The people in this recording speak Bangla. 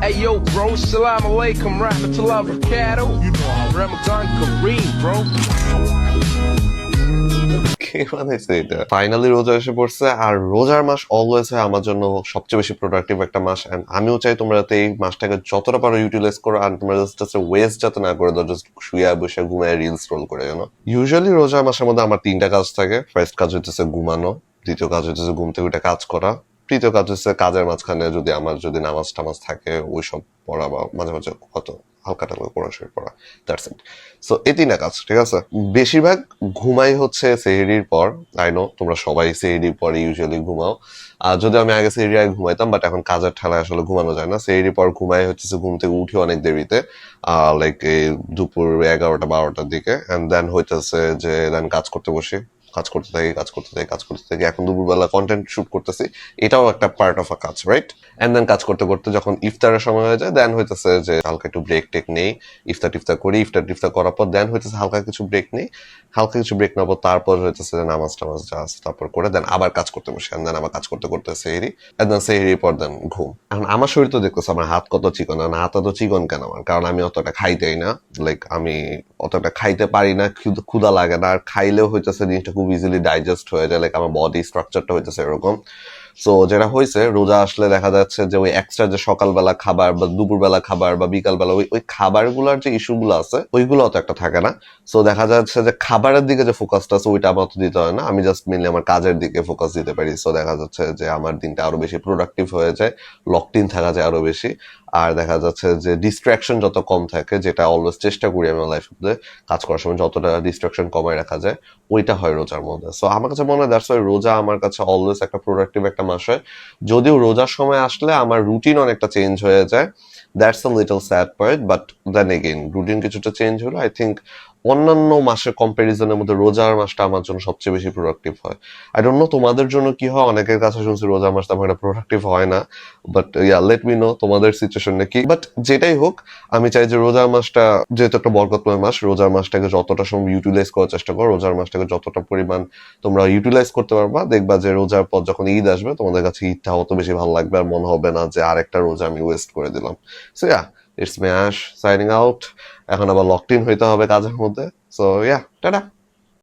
Hey yo, bro, salam alaikum, rahmatullah barakatuh. You know how Ramadan Kareem, bro. কে বানাইছে এটা? ফাইনালি রোজা এসে পড়ছে, আর রোজার মাস অলওয়েজ হয় আমার জন্য সবচেয়ে বেশি প্রোডাক্টিভ একটা মাস। এন্ড আমিও চাই তোমরা যাতে এই মাসটাকে যতটা পারো ইউটিলাইজ করো, আর তোমরা জাস্ট ওয়েস্ট যাতে না করে দাও, জাস্ট শুয়ে বসে ঘুমায় রিল স্ক্রল করে। ইউজুয়ালি রোজার মাসের মধ্যে আমার 3টা কাজ থাকে। ফার্স্ট কাজ হইতেছে ঘুমানো, দ্বিতীয় কাজ হইতেছে ঘুম থেকে উঠে কাজ করা, তৃতীয় কাজ হচ্ছে কাজের মাঝখানে যদি নামাজ টামাজ থাকে ওইসব পড়া, বা মাঝে মাঝে কত হালকা টালকা কোরআন শরীফ পড়া। That's it. সো এই 3টা কাজ, ঠিক আছে। বেশিরভাগ ঘুমাই হচ্ছে সেহরির পর। আই নো তোমরা সবাই সেহরির পরে ইউজুয়ালি ঘুমাও, আর যদি আমি আগে সেহরির আগে ঘুমাইতাম, বাট এখন কাজের ঠেলায় আসলে ঘুমানো যায় না। সেহরির পর ঘুমাই হচ্ছে ঘুম থেকে উঠি অনেক দেরিতে, লাইক দুপুর 11টা 12টার দিকে। এন্ড দেন হইতেছে যে দেন কাজ করতে বসি, কাজ করতে থাকি। এখন দুপুরবেলা কন্টেন্ট শুট করতেছি, এটাও একটা পার্ট অফ আ কাজ, রাইট? এন্ড দেন কাজ করতে করতে যখন ইফতারের সময় হয়ে যায়, দেন হইতেছে যে হালকা একটু ব্রেক টেক নেই, ইফতার টিফতার করি। ইফতার টিফতার করার পর দেন হইতেছে হালকা কিছু ব্রেক নেই, নেওয়ার পর তারপর হইতেছে নামাজ টামাজ যা আছে তারপর করে দেন আবার কাজ করতে বসে। এন্ড দেন আবার কাজ করতে করতে সেহরি, এন্ড দেন সেহরির পর দেন ঘুম। এখন আমার শরীর তো দেখতেছে আমার হাত কত চিকন, আর হাত তো চিকন কেন আমার? কারণ আমি অতটা খাইতেই না, লাইক আমি অতটা খাইতে পারি না, ক্ষুধা লাগে না, আর খাইলেও হইতেছে জিনিসটা খুব ইজিলি ডাইজেস্ট হয়ে যায়, লাইক আমার বডি স্ট্রাকচারটা হইতেছে এরকম। সো যেটা হয়েছে, রোজা আসলে দেখা যাচ্ছে যে ওই এক্সট্রা যে সকালবেলা খাবার বা দুপুরবেলা খাবার বা বিকালবেলা ওই খাবারগুলোর যে ইস্যুগুলো আছে ওইগুলো অত একটা থাকে না। সো দেখা যাচ্ছে যে খাবারের দিকে যে ফোকাসটা আছে ওইটা আমার তো দিতে হয় না, আমি জাস্ট মেনলি আমার কাজের দিকে ফোকাস দিতে পারি। সো দেখা যাচ্ছে যে আমার দিনটা আরো বেশি প্রোডাক্টিভ হয়ে যায়, লকড ইন থাকা যায় আরো বেশি। আর দেখা যাচ্ছে যে ডিস্ট্রাকশন যত কম থাকে, যেটা অলওয়েজ চেষ্টা করি আমি লাইফ মধ্যে কাজ করার সময় যতটা ডিস্ট্রাকশন কমায় রাখা যায়, ওইটা হয় রোজার মধ্যে। সো আমার কাছে মনে হয় দ্যাটস ওয়াই রোজা আমার কাছে অলওয়েজ একটা প্রোডাক্টিভ একটা মাস হয়। যদিও রোজার সময় আসলে আমার রুটিন অনেকটা চেঞ্জ হয়ে যায়, that's a little sad part, but then again routine কিছুটা চেঞ্জ হলো। আই থিঙ্ক অন্যান্য মাসের কম্পারিজনের মধ্যে রোজার মাসটা আমার জন্য সবচেয়ে বেশি প্রোডাক্টিভ হয়। আই ডোন্ট নো তোমাদের জন্য কি হয়, অনেকের কাছে শুনছি রোজার মাসটা আমার প্রোডাক্টিভ হয় না, but yeah let me no তোমাদের সিচুয়েশন নাকি। বাট যেটাই হোক, আমি চাই যে রোজার মাসটা যেহেতু একটা বরকতময় মাস, রোজার মাসটাকে যতটা সময় ইউটিলাইজ করার চেষ্টা করো। রোজার মাসটাকে যতটা পরিমাণ তোমরা ইউটিলাইজ করতে পারবা, দেখবা যে রোজার পর যখন ঈদ আসবে তোমাদের কাছে ঈদটা অত বেশি ভালো লাগবে, আর মনে হবে না যে আরেকটা রোজা আমি ওয়েস্ট করে দিলাম। সো ইয়া, ইটস মি আশ সাইনিং আউট। এখন আবার লকড ইন হইতে হবে কাজের মধ্যে। So yeah, tata.